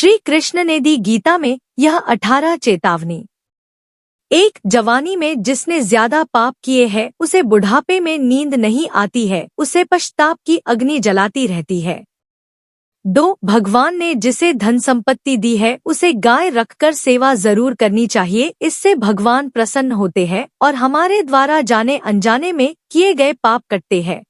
श्री कृष्ण ने दी गीता में यह 18 चेतावनी। एक, जवानी में जिसने ज्यादा पाप किए हैं उसे बुढ़ापे में नींद नहीं आती है, उसे पश्चाताप की अग्नि जलाती रहती है। 2, भगवान ने जिसे धन संपत्ति दी है उसे गाय रखकर सेवा जरूर करनी चाहिए, इससे भगवान प्रसन्न होते हैं और हमारे द्वारा जाने अनजाने में किए गए पाप कटते हैं।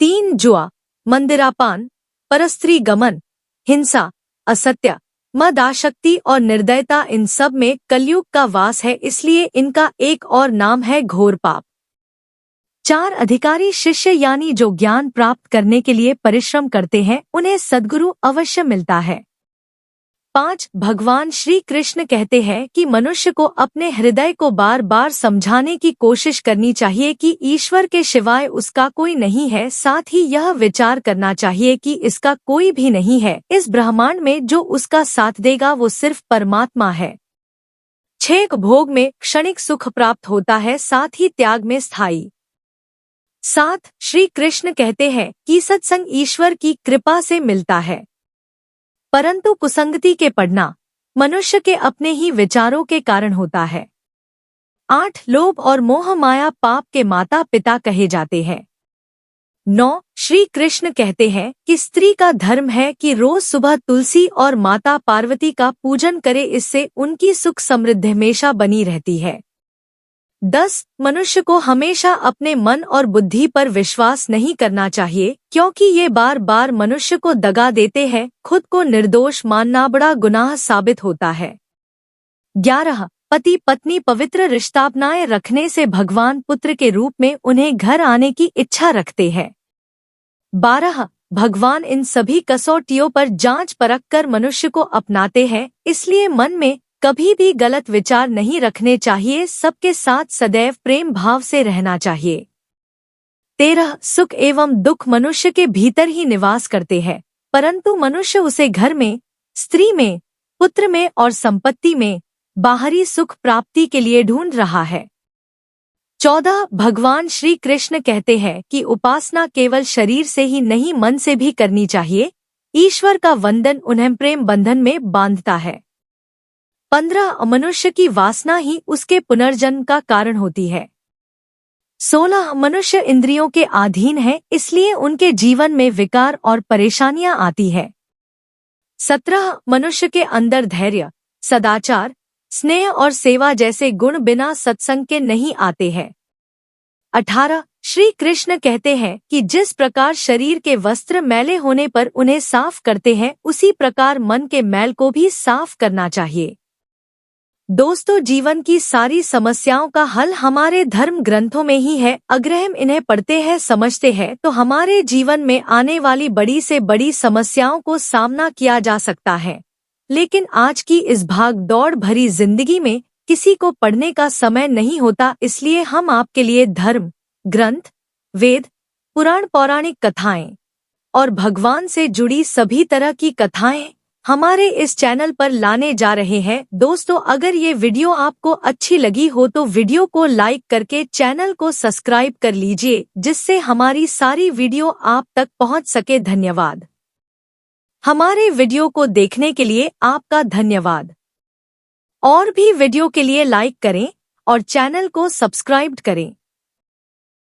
3, जुआ, मंदिरापान, परस्त्री गमन, हिंसा, असत्य, मद, आसक्ति और निर्दयता, इन सब में कलयुग का वास है, इसलिए इनका एक और नाम है घोर पाप। 4, अधिकारी शिष्य यानी जो ज्ञान प्राप्त करने के लिए परिश्रम करते हैं उन्हें सद्गुरु अवश्य मिलता है। 5, भगवान श्री कृष्ण कहते हैं कि मनुष्य को अपने हृदय को बार बार समझाने की कोशिश करनी चाहिए कि ईश्वर के सिवाय उसका कोई नहीं है, साथ ही यह विचार करना चाहिए कि इसका कोई भी नहीं है इस ब्रह्मांड में जो उसका साथ देगा, वो सिर्फ परमात्मा है। 6, भोग में क्षणिक सुख प्राप्त होता है, साथ ही त्याग में स्थायी। 7, श्री कृष्ण कहते हैं कि सत्संग ईश्वर की कृपा से मिलता है, परंतु कुसंगति के पड़ना मनुष्य के अपने ही विचारों के कारण होता है। 8, लोभ और मोह माया पाप के माता पिता कहे जाते हैं। 9, श्री कृष्ण कहते हैं कि स्त्री का धर्म है कि रोज सुबह तुलसी और माता पार्वती का पूजन करे, इससे उनकी सुख समृद्धि हमेशा बनी रहती है। 10, मनुष्य को हमेशा अपने मन और बुद्धि पर विश्वास नहीं करना चाहिए, क्योंकि ये बार बार मनुष्य को दगा देते हैं। खुद को निर्दोष मानना बड़ा गुनाह साबित होता है। 11, पति पत्नी पवित्र रिश्ता बनाए रखने से भगवान पुत्र के रूप में उन्हें घर आने की इच्छा रखते हैं। 12, भगवान इन सभी कसौटियों पर जांच परख कर मनुष्य को अपनाते हैं, इसलिए मन में कभी भी गलत विचार नहीं रखने चाहिए, सबके साथ सदैव प्रेम भाव से रहना चाहिए। 13, सुख एवं दुख मनुष्य के भीतर ही निवास करते हैं, परंतु मनुष्य उसे घर में, स्त्री में, पुत्र में और संपत्ति में बाहरी सुख प्राप्ति के लिए ढूंढ रहा है। 14, भगवान श्री कृष्ण कहते हैं कि उपासना केवल शरीर से ही नहीं मन से भी करनी चाहिए, ईश्वर का वंदन उन्हें प्रेम बंधन में बांधता है। 15, मनुष्य की वासना ही उसके पुनर्जन्म का कारण होती है। 16, मनुष्य इंद्रियों के अधीन है, इसलिए उनके जीवन में विकार और परेशानियां आती है। 17, मनुष्य के अंदर धैर्य, सदाचार, स्नेह और सेवा जैसे गुण बिना सत्संग के नहीं आते हैं। 18, श्री कृष्ण कहते हैं कि जिस प्रकार शरीर के वस्त्र मैले होने पर उन्हें साफ करते हैं, उसी प्रकार मन के मैल को भी साफ करना चाहिए। दोस्तों, जीवन की सारी समस्याओं का हल हमारे धर्म ग्रंथों में ही है। अगर हम इन्हें पढ़ते हैं, समझते हैं, तो हमारे जीवन में आने वाली बड़ी से बड़ी समस्याओं को सामना किया जा सकता है। लेकिन आज की इस भाग दौड़ भरी जिंदगी में किसी को पढ़ने का समय नहीं होता, इसलिए हम आपके लिए धर्म ग्रंथ, वेद, पुराण, पौराणिक कथाएं और भगवान से जुड़ी सभी तरह की कथाएं हमारे इस चैनल पर लाने जा रहे हैं। दोस्तों, अगर ये वीडियो आपको अच्छी लगी हो तो वीडियो को लाइक करके चैनल को सब्सक्राइब कर लीजिए, जिससे हमारी सारी वीडियो आप तक पहुंच सके। धन्यवाद। हमारे वीडियो को देखने के लिए आपका धन्यवाद। और भी वीडियो के लिए लाइक करें और चैनल को सब्सक्राइब करें।